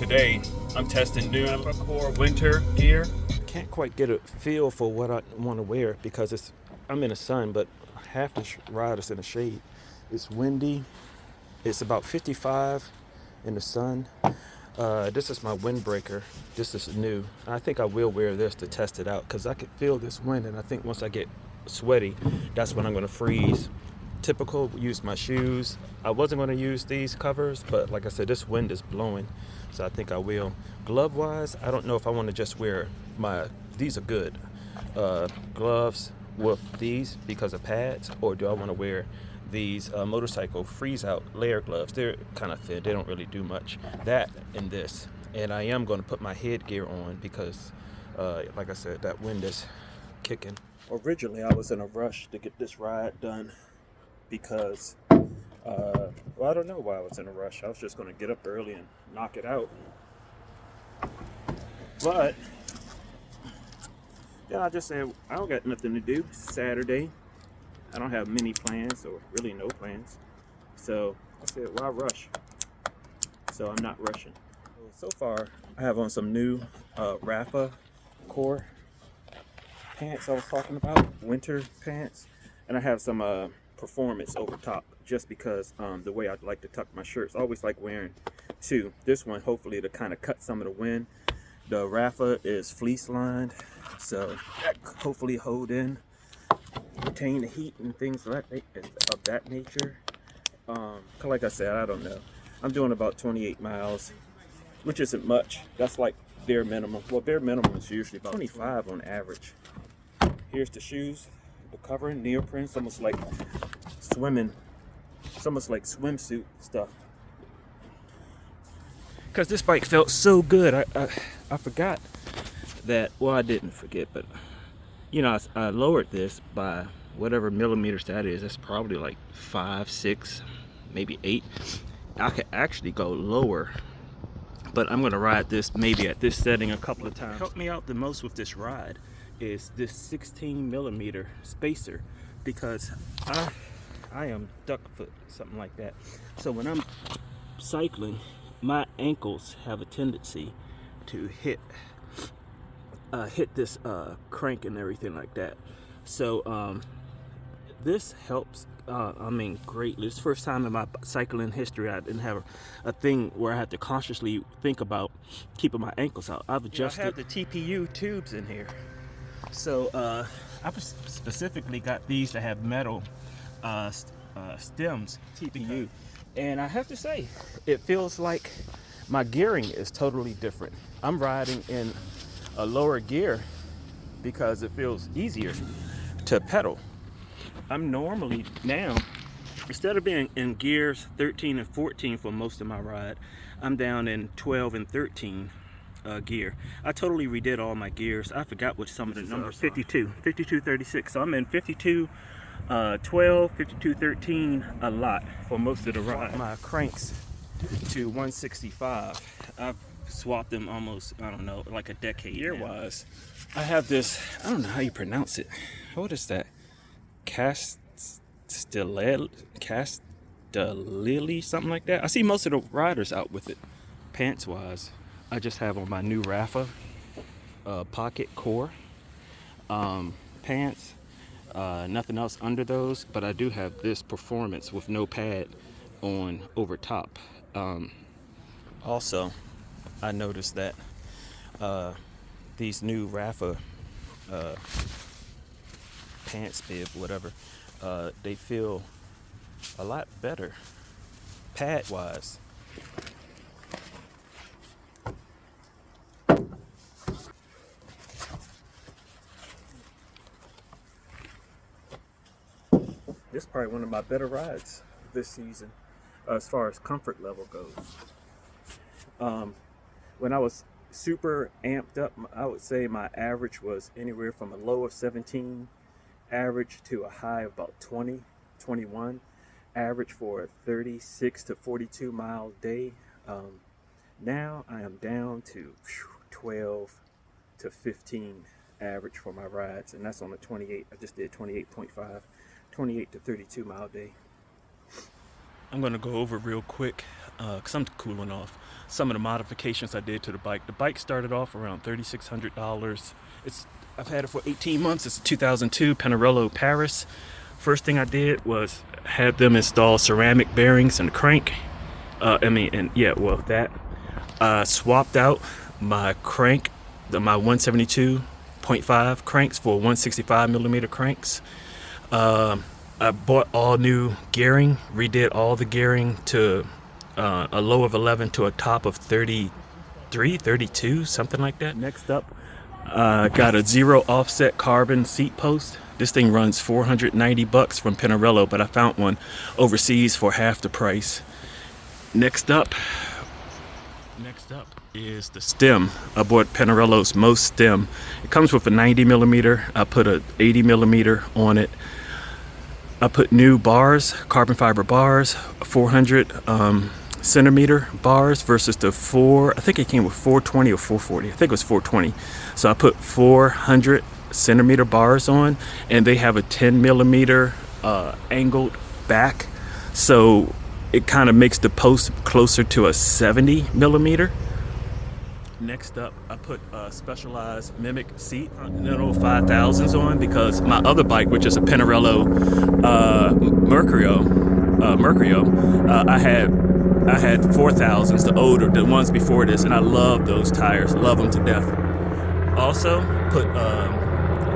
Today I'm testing new Core winter gear. Can't quite get a feel for what I want to wear because I'm in the sun, but half the ride is in the shade. It's windy. It's about 55 in the sun. This is my windbreaker. This is new. I think I will wear this to test it out because I can feel this wind, and I think once I get sweaty, that's when I'm going to freeze. Typical, use my shoes. I wasn't going to use these covers, but like I said, this wind is blowing, so I think I will. Glove wise, I don't know if I want to just wear these are good gloves with these because of pads, or do I want to wear these motorcycle freeze out layer gloves. They're kind of thin, they don't really do much. That and this, and I am going to put my headgear on because like I said, that wind is kicking. Originally I was in a rush to get this ride done because well, I don't know why I was in a rush. I was just going to get up early and knock it out, but yeah, I just said I don't got nothing to do. Saturday, I don't have many plans, or really no plans. So I said, why rush? So I'm not rushing. So far, I have on some new Rapha Core pants I was talking about, winter pants, and I have some performance over top, just because the way I'd like to tuck my shirts. I always like wearing two. This one, hopefully, to kind of cut some of the wind. The Rapha is fleece lined, so that hopefully hold in, retain the heat and things of that nature. Like I said, I don't know. I'm doing about 28 miles, which isn't much. That's like bare minimum. Well, bare minimum is usually about 25 on average. Here's the shoes, the covering, neoprene. It's almost like swimming. It's almost like swimsuit stuff. Because this bike felt so good. I forgot that, well, I didn't forget, but you know, I lowered this by whatever millimeters that is. That's probably like 5, 6, maybe 8. I could actually go lower, but I'm going to ride this maybe at this setting a couple of times. What helped me out the most with this ride is this 16 millimeter spacer, because I am duck foot, something like that. So when I'm cycling, my ankles have a tendency to hit this crank and everything like that. So this helps, I mean, greatly. It's the first time in my cycling history I didn't have a thing where I had to consciously think about keeping my ankles out. I've adjusted. I have the TPU tubes in here. So I specifically got these that have metal stems, TPU. And I have to say, it feels like my gearing is totally different. I'm riding in a lower gear because it feels easier to pedal. I'm normally now, instead of being in gears 13 and 14 for most of my ride, I'm down in 12 and 13 gear. I totally redid all my gears. I forgot what some of the numbers 52, 36. So I'm in 52, 12, 52, 13 a lot for most of the ride. My cranks to 165. I've swapped them almost, I don't know, like a decade. Gear-wise, I have this, I don't know how you pronounce it. What is that? Castelli, something like that. I see most of the riders out with it. Pants-wise, I just have on my new Rapha Pocket Core pants. Nothing else under those, but I do have this performance with no pad on over top. Also, I noticed that these new Rapha pants bib, whatever, they feel a lot better pad wise. This is probably one of my better rides this season as far as comfort level goes. When I was super amped up, I would say my average was anywhere from a low of 17 average to a high of about 20, 21 average for a 36 to 42 mile day. Now I am down to 12 to 15 average for my rides, and that's on the 28. I just did 28.5, 28 to 32 mile day. I'm gonna go over real quick because I'm cooling off. Some of the modifications I did to the bike. The bike started off around $3,600. I've had it for 18 months. It's a 2002 Pinarello Paris. First thing I did was have them install ceramic bearings in the crank. That. I swapped out my crank, my 172.5 cranks for 165 millimeter cranks. I bought all new gearing, redid all the gearing to a low of 11 to a top of 33, 32, something like that. Next up, got a zero offset carbon seat post. This thing runs $490 from Pinarello, but I found one overseas for half the price. Next up is the stem. I bought Pinarello's Most stem. It comes with a 90 millimeter. I put a 80 millimeter on it. I put new bars, carbon fiber bars, 400 centimeter bars versus the I think it came with 420 or 440. I think it was 420. So I put 400 centimeter bars on, and they have a 10 millimeter angled back. So it kind of makes the post closer to a 70 millimeter. Next up, I put a Specialized Mimic seat, Continental 5000s on, because my other bike, which is a Pinarello Mercurio, I had 4000s, the ones before this, and I love those tires, love them to death. Also put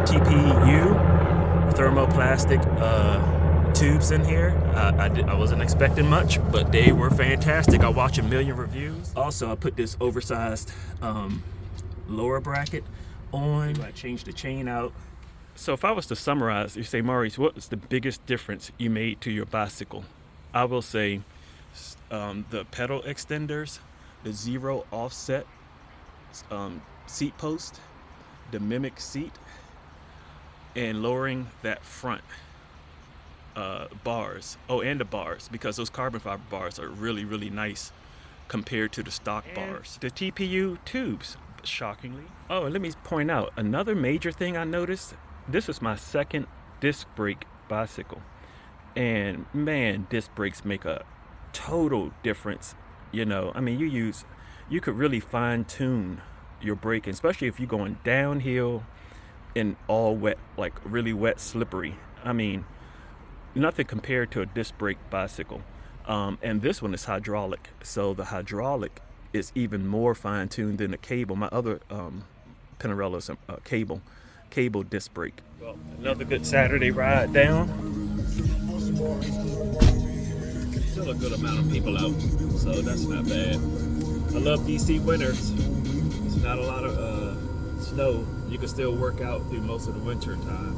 TPU thermoplastic tubes in here. I wasn't expecting much, but they were fantastic. I watched a million reviews. Also, I put this oversized lower bracket on. I changed the chain out. So if I was to summarize, you say, Maurice, what is the biggest difference you made to your bicycle? I will say the pedal extenders, the zero offset seat post, the Mimic seat, and lowering that front bars. Oh, and the bars, because those carbon fiber bars are really, really nice compared to the stock bars. The TPU tubes, shockingly. Oh, and let me point out another major thing I noticed. This is my second disc brake bicycle, and man, disc brakes make a total difference. I mean, you could really fine tune your braking, especially if you're going downhill in all wet, like really wet, slippery. I mean, nothing compared to a disc brake bicycle. And this one is hydraulic, so the hydraulic is even more fine-tuned than the cable. My other Pinarello's cable disc brake. Well, another good Saturday ride down. Still a good amount of people out, so that's not bad. I love DC winters. It's not a lot of snow. You can still work out through most of the winter time.